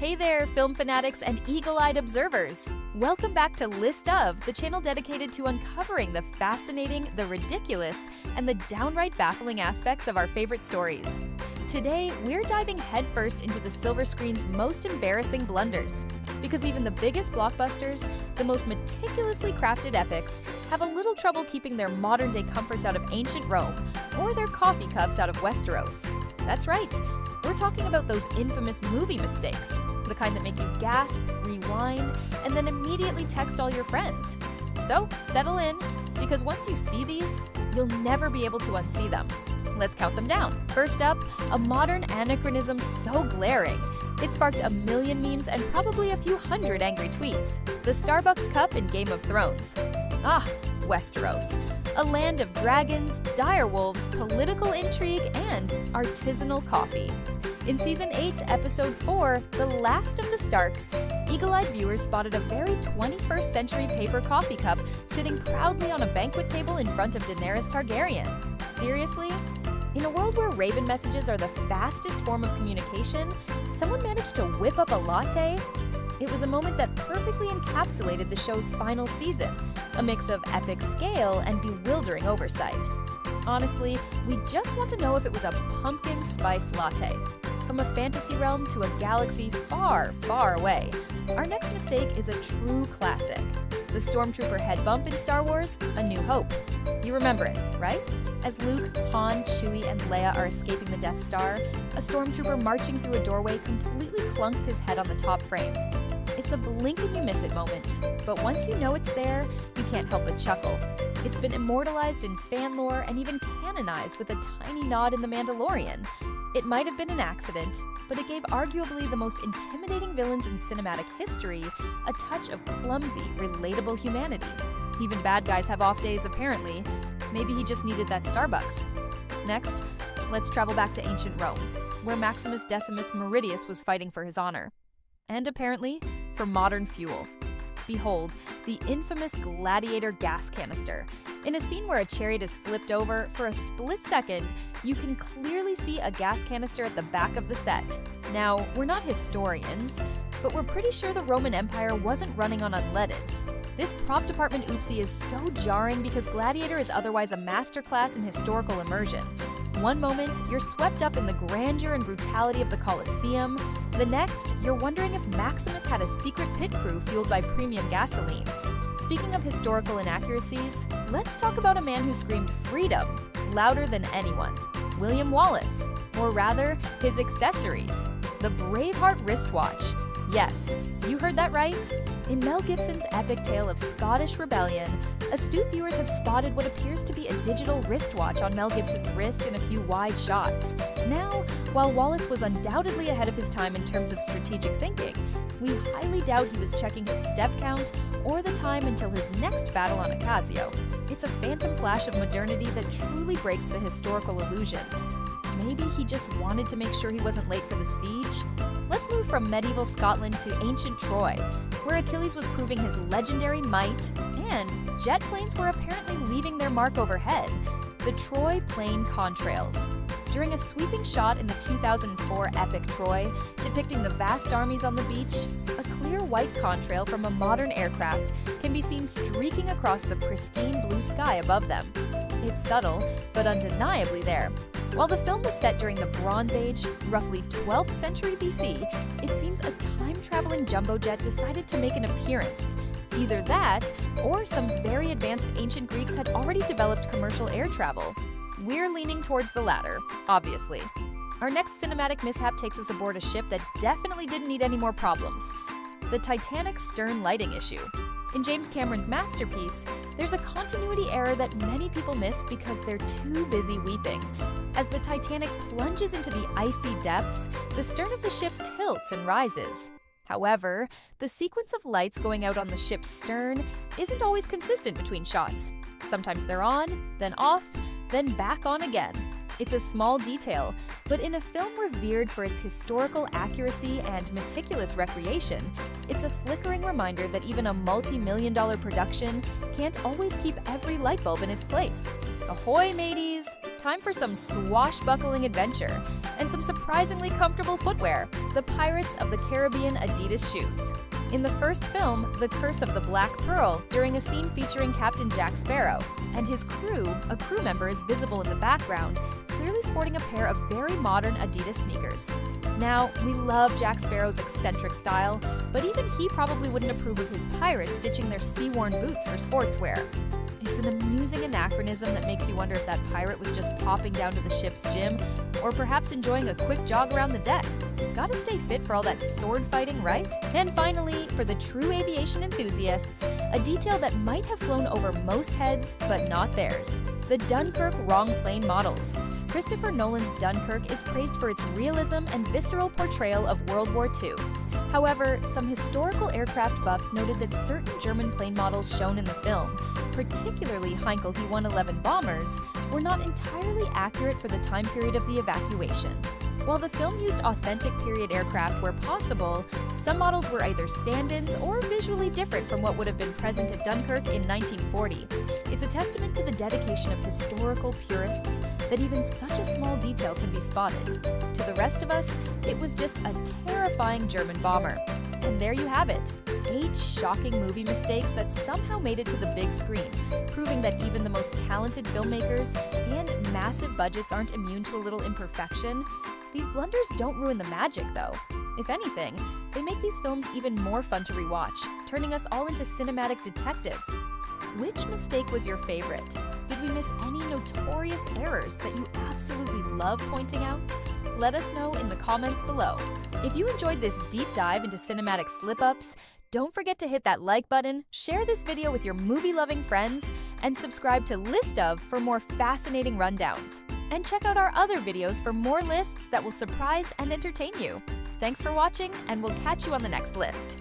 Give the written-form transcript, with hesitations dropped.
Hey there, film fanatics and eagle-eyed observers! Welcome back to List Of, the channel dedicated to uncovering the fascinating, the ridiculous, and the downright baffling aspects of our favorite stories. Today, we're diving headfirst into the silver screen's most embarrassing blunders. Because even the biggest blockbusters, the most meticulously crafted epics, have a little trouble keeping their modern-day comforts out of ancient Rome, or their coffee cups out of Westeros. That's right, we're talking about those infamous movie mistakes, the kind that make you gasp, rewind, and then immediately text all your friends. So, settle in, because once you see these, you'll never be able to unsee them. Let's count them down. First up, a modern anachronism so glaring, it sparked a million memes and probably a few hundred angry tweets. The Starbucks cup in Game of Thrones. Ah, Westeros. A land of dragons, direwolves, political intrigue, and artisanal coffee. In Season 8, Episode 4, The Last of the Starks, eagle-eyed viewers spotted a very 21st century paper coffee cup sitting proudly on a banquet table in front of Daenerys Targaryen. Seriously? In a world where Raven messages are the fastest form of communication, someone managed to whip up a latte? It was a moment that perfectly encapsulated the show's final season, a mix of epic scale and bewildering oversight. Honestly, we just want to know if it was a pumpkin spice latte. From a fantasy realm to a galaxy far, far away, our next mistake is a true classic. The stormtrooper head bump in Star Wars: A New Hope. You remember it, right? As Luke, Han, Chewie, and Leia are escaping the Death Star, a stormtrooper marching through a doorway completely clunks his head on the top frame. It's a blink and you miss it moment, but once you know it's there, you can't help but chuckle. It's been immortalized in fan lore and even canonized with a tiny nod in The Mandalorian. It might have been an accident, but it gave arguably the most intimidating villains in cinematic history a touch of clumsy, relatable humanity. Even bad guys have off days, apparently. Maybe he just needed that Starbucks. Next, let's travel back to ancient Rome, where Maximus Decimus Meridius was fighting for his honor. And apparently, for modern fuel. Behold, the infamous gladiator gas canister. In a scene where a chariot is flipped over, for a split second, you can clearly see a gas canister at the back of the set. Now, we're not historians, but we're pretty sure the Roman Empire wasn't running on unleaded. This prop department oopsie is so jarring because Gladiator is otherwise a masterclass in historical immersion. One moment, you're swept up in the grandeur and brutality of the Colosseum. The next, you're wondering if Maximus had a secret pit crew fueled by premium gasoline. Speaking of historical inaccuracies, let's talk about a man who screamed freedom louder than anyone. William Wallace, or rather, his accessories. The Braveheart wristwatch. Yes, you heard that right. In Mel Gibson's epic tale of Scottish rebellion, astute viewers have spotted what appears to be a digital wristwatch on Mel Gibson's wrist in a few wide shots. Now, while Wallace was undoubtedly ahead of his time in terms of strategic thinking, we highly doubt he was checking his step count or the time until his next battle on a Casio. It's a phantom flash of modernity that truly breaks the historical illusion. Maybe he just wanted to make sure he wasn't late for the siege? Let's move from medieval Scotland to ancient Troy, where Achilles was proving his legendary might, and jet planes were apparently leaving their mark overhead. The Troy Plane Contrails. During a sweeping shot in the 2004 epic Troy, depicting the vast armies on the beach, a clear white contrail from a modern aircraft can be seen streaking across the pristine blue sky above them. It's subtle, but undeniably there. While the film was set during the Bronze Age, roughly 12th century BC, it seems a time-traveling jumbo jet decided to make an appearance. Either that, or some very advanced ancient Greeks had already developed commercial air travel. We're leaning towards the latter, obviously. Our next cinematic mishap takes us aboard a ship that definitely didn't need any more problems. The Titanic's stern lighting issue. In James Cameron's masterpiece, there's a continuity error that many people miss because they're too busy weeping. As the Titanic plunges into the icy depths, the stern of the ship tilts and rises. However, the sequence of lights going out on the ship's stern isn't always consistent between shots. Sometimes they're on, then off, then back on again. It's a small detail, but in a film revered for its historical accuracy and meticulous recreation, it's a flickering reminder that even a multi-million-dollar production can't always keep every light bulb in its place. Ahoy, mateys! time for some swashbuckling adventure and some surprisingly comfortable footwear, the Pirates of the Caribbean Adidas shoes. In the first film, The Curse of the Black Pearl, during a scene featuring Captain Jack Sparrow and his crew, a crew member is visible in the background, clearly sporting a pair of very modern Adidas sneakers. Now, we love Jack Sparrow's eccentric style, but even he probably wouldn't approve of his pirates ditching their sea-worn boots for sportswear. It's an amusing anachronism that makes you wonder if that pirate was just popping down to the ship's gym, or perhaps enjoying a quick jog around the deck. Gotta stay fit for all that sword fighting, right? And finally, for the true aviation enthusiasts, a detail that might have flown over most heads, but not theirs: the Dunkirk wrong plane models. Christopher Nolan's Dunkirk is praised for its realism and visceral portrayal of World War II. However, some historical aircraft buffs noted that certain German plane models shown in the film, particularly Heinkel He-111 bombers, were not entirely accurate for the time period of the evacuation. While the film used authentic period aircraft where possible, some models were either stand-ins or visually different from what would have been present at Dunkirk in 1940. It's a testament to the dedication of historical purists that even such a small detail can be spotted. To the rest of us, it was just a terrifying German bomber. And there you have it, 8 shocking movie mistakes that somehow made it to the big screen, proving that even the most talented filmmakers and massive budgets aren't immune to a little imperfection. These blunders don't ruin the magic, though. If anything, they make these films even more fun to rewatch, turning us all into cinematic detectives. Which mistake was your favorite? Did we miss any notorious errors that you absolutely love pointing out? Let us know in the comments below. If you enjoyed this deep dive into cinematic slip-ups, don't forget to hit that like button, share this video with your movie-loving friends, and subscribe to List Of for more fascinating rundowns. And check out our other videos for more lists that will surprise and entertain you. Thanks for watching, and we'll catch you on the next list.